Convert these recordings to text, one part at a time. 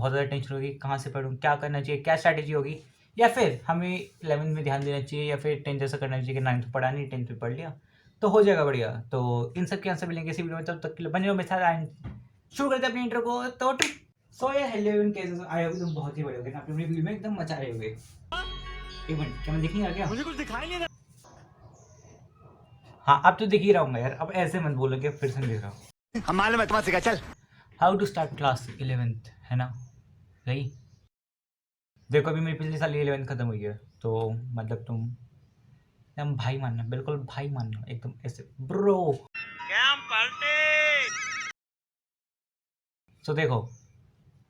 बहुत ज़्यादा टेंशन होगी, कहाँ से पढूँ, क्या करना चाहिए, क्या स्ट्रैटेजी होगी, या फिर हमें 11th में ध्यान देना चाहिए, या फिर 10th जैसा करना चाहिए कि 9th में पढ़ा नहीं, 10th में पढ़ लिया तो हो जाएगा बढ़िया। तो इन सब के आंसर मिलेंगे इसी वीडियो में, तब तक के लिए बने रहो मेरे साथ एंड शुरू करते हैं अपनी इंट्रो को। तो सो ये हेलो एवरीवन, कैसे हो? आई होप तुम बहुत ही बड़े होगे ना, अपनी वीडियो में एकदम मचा रहे होगे। एक मिनट, क्या मैं दिख नहीं रहा क्या? मुझे कुछ दिखाई नहीं दे हाँ, अब तो दिख ही रहा हूँ यार, अब ऐसे मत बोलोगे फिर से नहीं दिख रहा हूँ। हम मालूम है तुम्हारा सिखा चल। How to start class 11th, है ना? सही। देखो अभी मेरी पिछले साल 11th खत्म हुई है, तो मतलब तुम एकदम भाई मानना, बिल्कुल भाई मानना, एकदम ऐसे ब्रो। सो देखो,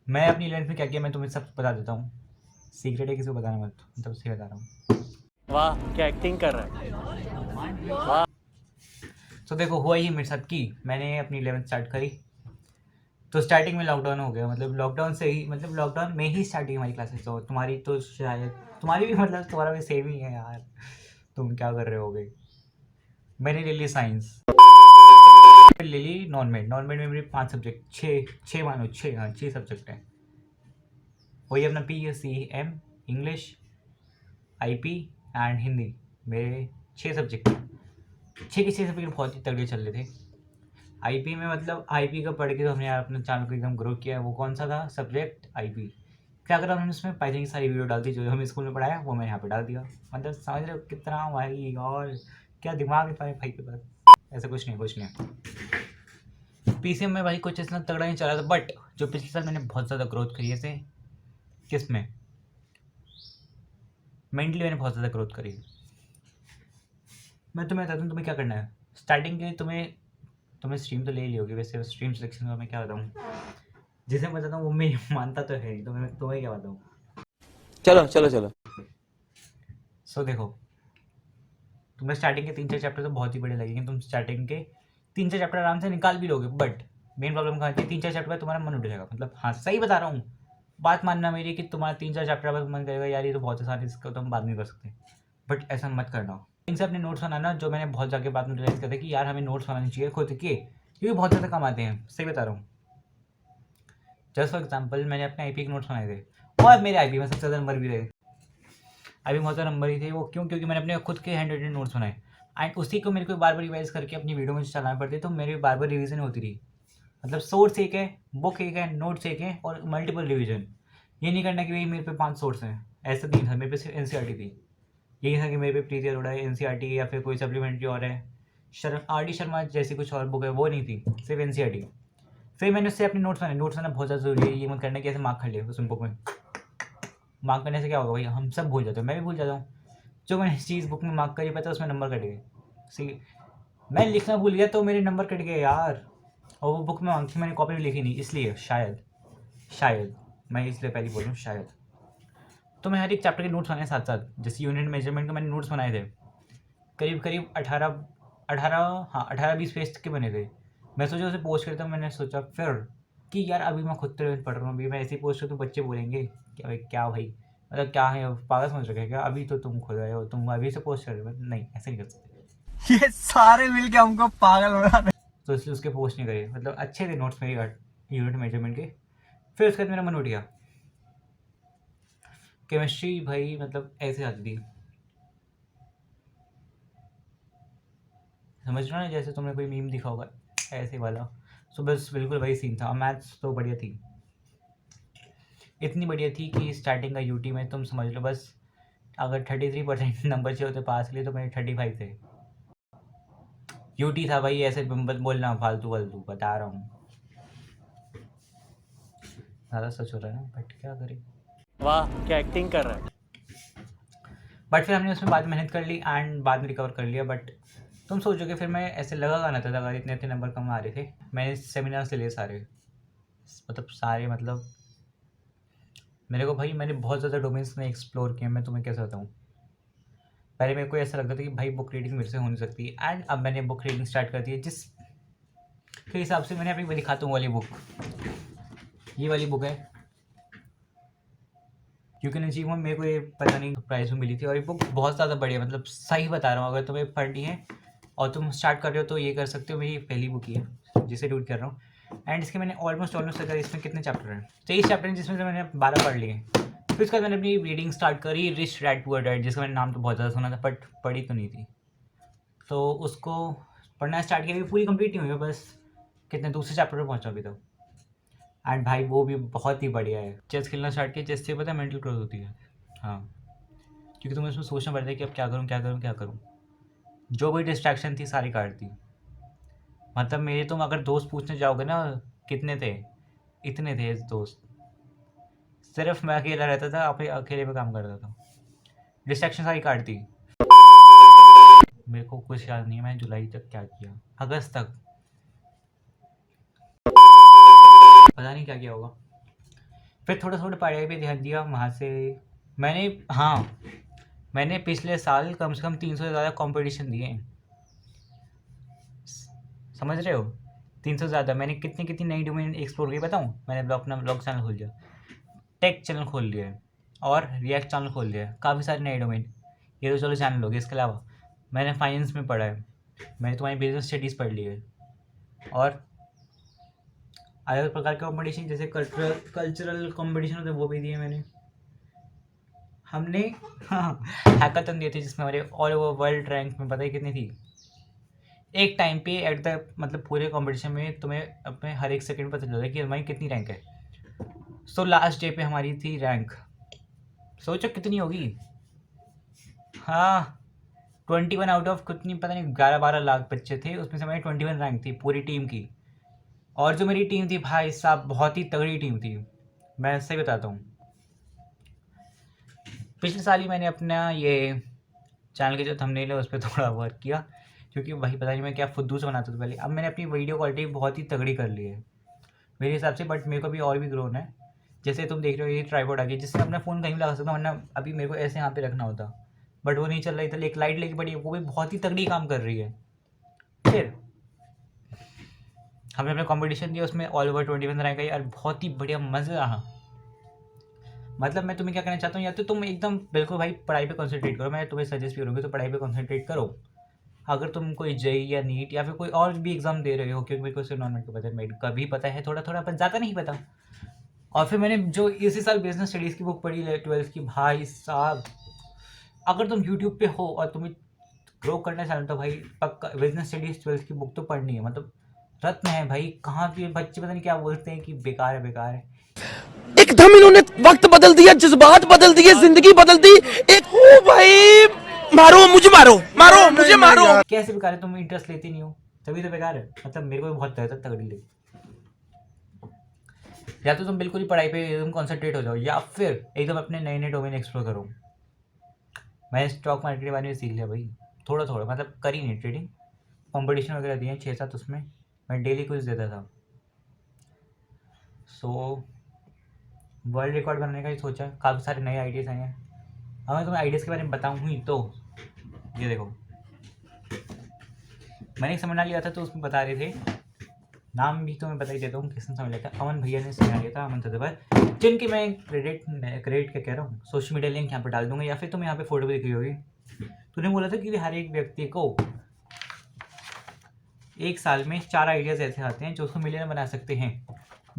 मैं अपनी 11th में क्या किया मैं तुम्हें सब बता देता हूँ। सीक्रेट है, किसी को बताना मत, मतलब सही बता रहा हूँ। वाह क्या एक्टिंग कर रहा है। सो देखो, हुआ ही मेरे साथ कि मैंने अपनी 11th स्टार्ट करी, तो स्टार्टिंग में लॉकडाउन हो गया, मतलब लॉकडाउन से ही, मतलब लॉकडाउन में ही स्टार्ट हुई हमारी क्लासेस। तो तुम्हारी तो शायद, तुम्हारी भी मतलब तुम्हारा भी सेम ही है यार, तुम क्या कर रहे होगे। मैंने ले ली साइंस, फिर ले ली नॉन मेड। नॉन मेड में मेरे 5 सब्जेक्ट, छः मानो, 6, हाँ 6 सब्जेक्ट हैं। वही अपना PSCM, English, IP and Hindi, मेरे 6 सब्जेक्ट हैं। 6 के 6 सब्जेक्ट बहुत ही तगड़े चल रहे थे। IP में मतलब IP का पढ़ के तो हमने यार अपने चैनल को एकदम ग्रो किया है। वो कौन सा था सब्जेक्ट? IP। क्या करा हमने उसमें, पाइथन की सारी वीडियो डाल दी, जो हमें स्कूल में पढ़ाया वो मैंने यहाँ पे डाल दिया। मतलब समझ रहे हो कितना भाई, और क्या दिमाग है तुम्हारे भाई के पास? ऐसा कुछ नहीं, कुछ नहीं। PCM में भाई कुछ इतना तगड़ा नहीं चला था, बट जो पिछले साल मैंने बहुत ज़्यादा ग्रोथ करी है, किस में, मेंटली मैंने बहुत ज़्यादा ग्रोथ करी है। मैं तुम्हें बताता हूँ तुम्हें क्या करना है। स्टार्टिंग के लिए तुम्हें स्ट्रीम तो ले ली होगी, वैसे स्ट्रीम सिलेक्शन का मैं क्या बताऊँ, जिसे मैं बताता हूँ वो मेरी मानता तो है ही, तो मैं तुम्हें क्या बताऊँ। चलो चलो चलो। सो देखो, तुम्हें स्टार्टिंग के 3-4 चैप्टर तो बहुत ही बड़े लगेंगे, तुम स्टार्टिंग के 3-4 चैप्टर आराम से निकाल भी लोगे, बट मेन प्रॉब्लम कहाँ आती है, 3-4 चैप्टर पर तुम्हारा मन उठ जाएगा। मतलब हाँ सही बता रहा हूँ, बात मानना मेरी कि तुम्हारा 3-4 चैप्टर पर मन करेगा यार ये तो बहुत आसान है, इसको तो हम बाद में कर सकते हैं, बट ऐसा मत करना। इनसे अपने नोट्स बनाना, जो मैंने बहुत जाके बाद में रियलाइज किया था कि यार हमें नोट्स बनाने चाहिए खुद के, क्योंकि बहुत ज़्यादा कम आते हैं, सही बता रहा हूँ। जस्ट फॉर एग्जाम्पल, मैंने अपने IP के नोट्स बनाए थे, और मेरे IP में सबसे ज़्यादा नंबर भी थे। अभी बहुत ज़्यादा नंबर ही थे वो, क्योंकि मैंने अपने खुद के हैंड राइटेड नोट्स बनाए, एंड उसी को मेरे को बार बार रिवाइज करके अपनी वीडियो में चलाना पड़ती, तो मेरी बार बार रिवीजन होती रही। मतलब सोर्स एक है, बुक एक है, नोट्स एक है, और मल्टीपल रिवीजन। ये नहीं करना कि भाई मेरे पे 5 सोर्स हैं, ऐसा नहीं था। मेरे पे सिर्फ NCERT थी। यही था कि मेरे पे प्रीति अरोड़ा है, NCERT, या फिर कोई सप्लीमेंट्री और है, RD शर्मा जैसी कुछ और बुक है, वो नहीं थी, सिर्फ NCERT। फिर मैंने उससे अपने नोट्स बनाए। नोट्स बनाना बहुत ज़्यादा जरूरी है, ये मत करना कि ऐसे मार्क खा लिया उस बुक में। मार्क करने से क्या होगा भाई, हम सब भूल जाते हैं, मैं भी भूल जाता हूँ। जो मैंने चीज़ बुक में मार्क करी, पता है उसमें नंबर कट गए। सी, मैं लिखना भूल गया तो मेरे नंबर कट गए यार। और वो बुक में मांगी थी मैंने, कॉपी में लिखी नहीं, इसलिए शायद मैं इसलिए पहले बोल रहा हूँ शायद। तो मैं हर एक चैप्टर के नोट्स बनाए साथ साथ, जैसे यूनिट मेजरमेंट के मैंने नोट्स बनाए थे, करीब करीब 18-20 पेज के बने थे। मैं सोचा उसे पोस्ट करता हूँ, मैंने सोचा फिर कि यार अभी मैं खुद तो पढ़ रहा हूँ, अभी मैं ऐसे ही पोस्ट करूँ तो बच्चे बोलेंगे क्या भाई, मतलब क्या है, पागल समझ रखे क्या, अभी तो तुम खुद आए हो, तुम अभी से पोस्ट कर रहे हो। नहीं, ऐसे नहीं कर सकते, ये सारे मिलके हमको पागल बना रहे। तो इसलिए उसके पोस्ट नहीं करे। मतलब अच्छे थे नोट्स मेरे यूनिट मेजरमेंट के। फिर उसके बाद मेरा मन उठ गया, केमिस्ट्री भाई मतलब ऐसे आती थी, समझ रहे हो ना, जैसे तुमने कोई मीम दिखा होगा ऐसे वाला। सो बस बिल्कुल वही सीन था। मैथ्स तो बढ़िया थी, इतनी बढ़िया थी कि स्टार्टिंग का UT में तुम समझ लो, बस अगर 33% नंबर चाहिए होते पास के लिए तो मेरे 35 थे। UT था भाई, ऐसे मत बोलना फालतू वालतू, बता रहा हूँ, ज़्यादा सच हो रहा है ना, बट क्या करें। वाह क्या एक्टिंग कर रहा है। बट फिर हमने उसमें बाद में मेहनत कर ली एंड बाद में रिकवर कर लिया। बट तुम सोचोगे फिर मैं ऐसे लगा गाना था अगर इतने इतने नंबर कम आ रहे थे। मैंने सेमिनार्स ले लिए सारे, मतलब सारे, मतलब मेरे को भाई, मैंने बहुत ज़्यादा डोमेन्स में एक्सप्लोर किए। मैं तुम्हें कैसे बताऊँ, पहले मेरे को ऐसा लगता था कि भाई बुक रीडिंग मेरे से हो नहीं सकती, एंड अब मैंने बुक रीडिंग स्टार्ट कर दी है, जिस के हिसाब से मैंने अपनी दिखाता हूँ वाली बुक, ये वाली बुक है यू कैन अचीव। मेरे को ये पता नहीं प्राइस में मिली थी, और ये बुक बहुत ज़्यादा बढ़िया, मतलब सही बता रहा हूँ, अगर तुम्हें पढ़नी है और तुम स्टार्ट कर रहे हो तो ये कर सकते हो। मेरी पहली बुक ही है जिसे रीड कर रहा हूँ। एंड इसके मैंने ऑलमोस्ट अगर इसमें कितने चैप्टर हैं, 23 चैप्टर हैं, जिसमें से मैंने 12 पढ़ लिए। फिर उसके बाद मैंने अपनी रीडिंग स्टार्ट करी रिच डैड पुअर डैड, जिसका मैंने नाम तो बहुत ज़्यादा सुना था बट पढ़ी तो नहीं थी। तो उसको पढ़ना स्टार्ट किया, पूरी कंप्लीट नहीं हुई है, बस कितने दूसरे चैप्टर पर पहुँचा अभी तक। एंड भाई वो भी बहुत ही बढ़िया है। चेस खेलना स्टार्ट किया, चेस से पता है मेंटल ग्रोथ होती है। हाँ, क्योंकि तुम्हें उसमें सोचना पड़ता है कि अब क्या करूँ क्या करूँ क्या करूँ। जो भी डिस्ट्रैक्शन थी सारी काट दी। मतलब मेरे, तुम अगर दोस्त पूछने जाओगे ना कितने थे, इतने थे दोस्त। सिर्फ मैं अकेला रहता था, अपने अकेले में काम करता था, डिस्ट्रैक्शन सारी काट दी। मेरे को कुछ याद नहीं है मैंने जुलाई तक क्या किया, अगस्त तक पता नहीं क्या किया होगा। फिर थोड़ा थोड़ा पढ़ाई पे ध्यान दिया वहाँ से। मैंने पिछले साल कम से कम 300 से ज़्यादा कंपटीशन दिए हैं, समझ रहे हो? 300 से ज़्यादा। मैंने कितनी कितनी नई डोमेन एक्सप्लोर की बताऊँ? मैंने अपना ब्लॉग चैनल खोल लिया, टेक चैनल खोल लिया है, और रिएक्ट चैनल खोल लिया है, काफ़ी सारे नए डोमेन। ये तो चलो चैनल हो गए। इसके अलावा मैंने फाइनेंस में पढ़ा है, मैंने तुम्हारी बिजनेस स्टडीज़ पढ़ ली है, और अलग अलग प्रकार के कॉम्पिटिशन जैसे कल्चरल कॉम्पिटिशन होते हैं वो भी दिए मैंने। हमने हैकाथन दिए थे जिसमें हमारे ऑल ओवर वर्ल्ड रैंक में पता है कितनी थी। एक टाइम पे एट द मतलब पूरे कंपटीशन में तुम्हें अपने हर एक सेकंड पता चलता है कि हमारी कितनी रैंक है। सो लास्ट डे पे हमारी थी रैंक, सोचो कितनी होगी। हाँ, 21 आउट ऑफ कितनी पता नहीं 11-12 लाख बच्चे थे, उसमें से हमारी 21 रैंक थी पूरी टीम की। और जो मेरी टीम थी भाई साहब बहुत ही तगड़ी टीम थी, मैं सही बताता हूँ। पिछले साल ही मैंने अपना ये चैनल के जो थंबनेल है उस पर थोड़ा वर्क किया, क्योंकि वही पता नहीं मैं क्या फुद्दू से बनाता था पहले। अब मैंने अपनी वीडियो क्वालिटी बहुत ही तगड़ी कर ली है मेरे हिसाब से, बट मेरे को भी और भी ग्रोन है। जैसे तुम देख रहे हो ये ट्राइपॉड आ गई, जिससे अपना फ़ोन कहीं भी लगा सकता हूँ, वरना अभी मेरे को ऐसे यहाँ पे रखना होता, बट वो नहीं चल रही था। एक लाइट लेके पड़ी है, वो भी बहुत ही तगड़ी काम कर रही है। फिर हमने अपना कंपटीशन दिया, उसमें ऑल ओवर 21 रैंक आई और बहुत ही बढ़िया मज़ा रहा। मतलब मैं तुम्हें क्या कहना चाहता हूँ, या तो तुम एकदम बिल्कुल भाई पढ़ाई पे कंसंट्रेट करो, मैं तुम्हें सजेस्ट भी करूँगी तो पढ़ाई पे कंसंट्रेट करो। अगर तुम कोई जेई या नीट या फिर कोई और भी एग्ज़ाम दे रहे हो, क्योंकि मेरे को सिर्फ नॉन मेडिकल पता है, मेडिकल भी पता है थोड़ा थोड़ा, पर ज़्यादा नहीं पता। और फिर मैंने जो इसी साल बिजनेस स्टडीज़ की बुक पढ़ी है 12th की, भाई साहब अगर तुम यूट्यूब पे हो और तुम्हें ग्रो करना चाहते हो तो भाई पक्का बिजनेस स्टडीज़ 12th की बुक तो पढ़नी है। मतलब रत्न है भाई। कहाँ के बच्चे पता नहीं क्या बोलते हैं कि बेकार है बेकार है। एकदम इन्होंने वक्त बदल दिया, जज्बात बदल दिए, जिंदगी बदल दी। एक ओ भाई, मारो मुझे, मारो मारो मुझे, मारो। कैसे बेकार है? तुम इंटरेस्ट लेती नहीं हो तभी तो बेकार है। मतलब मेरे को भी बहुत तगड़ी लगी। या तो तुम बिल्कुल ही पढ़ाई पे एकदम कॉन्सेंट्रेट हो जाओ, या फिर एकदम अपने नए नए डोमेन एक्सप्लोर करो। मैंने स्टॉक मार्केट के बारे में सीख लिया भाई, थोड़ा थोड़ा, मतलब करी नहीं ट्रेडिंग, कंपटीशन वगैरह दिए 6-7, उसमें मैं डेली कुछ देता था। सो वर्ल्ड रिकॉर्ड बनाने का ही सोचा है, काफ़ी सारे नए आइडियाज़ आए हैं। अब मैं तुम्हें आइडियाज़ के बारे में बताऊँ ही तो ये देखो, मैंने एक सेमिनार लिया था तो उसमें बता रहे थे, नाम भी तो मैं बता ही देता हूँ किसने समझ लिया था। अमन भैया ने सेमिनार लिया था, अमन सदबर, जिनके मैं क्रेडिट क्या कह रहा हूँ, सोशल मीडिया लिंक यहाँ पर डाल दूंगा, या फिर तुम यहाँ पे फोटो भी दिख रही होगी। तूने बोला था कि हर एक व्यक्ति को एक साल में 4 आइडियाज़ ऐसे आते हैं जो उसको मिलियन बना सकते हैं,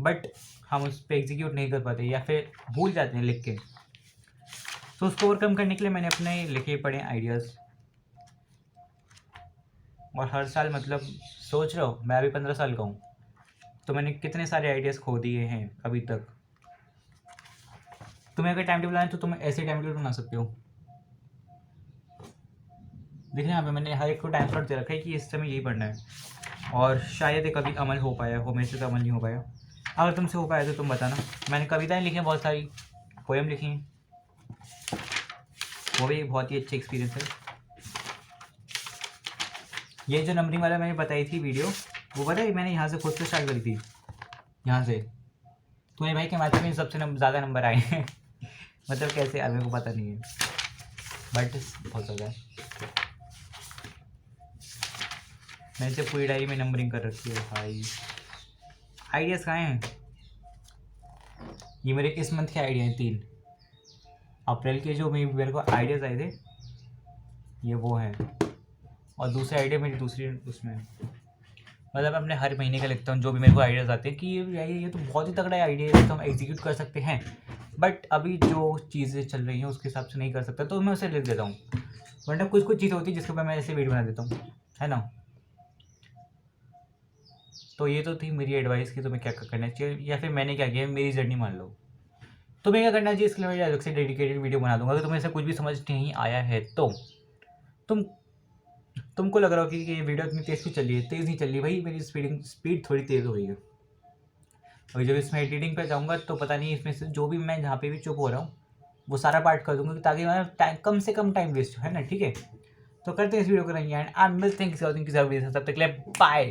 बट हम उस पर एग्जीक्यूट नहीं कर पाते या फिर भूल जाते हैं लिख के। तो उसको ओवरकम करने के लिए मैंने अपने लिखे पढ़े आइडियाज़, और हर साल मतलब सोच रहा हूँ मैं अभी 15 साल का हूँ तो मैंने कितने सारे आइडियाज़ खो दिए हैं अभी तक। तुम्हें अगर टाइम टेबल बनाए तो तुम ऐसे टाइम टेबल बना सकते हो। देखिए यहाँ पे मैंने हर एक को टाइम स्लॉट दे रखा है कि इस समय यही पढ़ना है, और शायद ये कभी अमल हो पाया हो, मेरे से तो अमल नहीं हो पाया। अगर तुमसे हो पाया तो तुम बताना। मैंने कविताएं लिखी हैं, बहुत सारी पोएम लिखी हैं, वो भी बहुत ही अच्छी एक्सपीरियंस है। ये जो नंबरिंग वाला मैंने बताई थी वीडियो, वो पता है मैंने यहाँ से खुद से स्टार्ट करी थी, यहाँ से। तुम्हें भाई के मैथ में सबसे ज़्यादा नंबर आए हैं मतलब कैसे यार मेरे को पता नहीं है, बट बहुत ज़्यादा है। मैंने से पूरी डायरी में नंबरिंग कर रखी है भाई। आइडियाज़ कहाँ हैं? ये मेरे इस मंथ के आइडिया हैं 3 अप्रैल के, जो मेरे को आइडियाज़ आए थे ये वो हैं, और दूसरे आइडिया मेरी दूसरी उसमें है। मतलब अपने हर महीने का लिखता हूँ जो भी मेरे को आइडियाज़ आते हैं कि ये तो बहुत ही तगड़ा आइडिया है, तो हम एग्जीक्यूट कर सकते हैं, बट अभी जो चीज़ें चल रही हैं उसके हिसाब से नहीं कर सकता, तो मैं उसे लिख देता हूँ। वरना कुछ कुछ चीज़ होती है जिसके ऊपर मैं ऐसे वीडियो बना देता हूँ, है ना। तो ये तो थी मेरी एडवाइस कि तुम्हें क्या करना चाहिए, या फिर मैंने क्या किया, मेरी जर्नी मान लो। तुम्हें क्या करना चाहिए, इसके लिए मैं अलग से डेडिकेटेड वीडियो बना दूंगा। अगर तुम्हें ऐसा कुछ भी समझ नहीं आया है तो तुमको लग रहा हो कि ये वीडियो इतनी तेज़ क्यों चल रही है, तेज़ नहीं चल रही भाई, मेरी स्पीड थोड़ी तेज़ हो गई है। और जब इसमें एडिटिंग पे जाऊँगा तो पता नहीं इसमें से जो भी मैं जहाँ पे भी चुप हो रहा हूँ वो सारा पार्ट कर दूँगा, ताकि हमारा टाइम कम से कम टाइम वेस्ट हो, है ना, ठीक है। तो करते हैं इस वीडियो को नहीं एंड मिलते हैं किसी और दिन किसी और वीडियो से, तब तक के लिए बाय।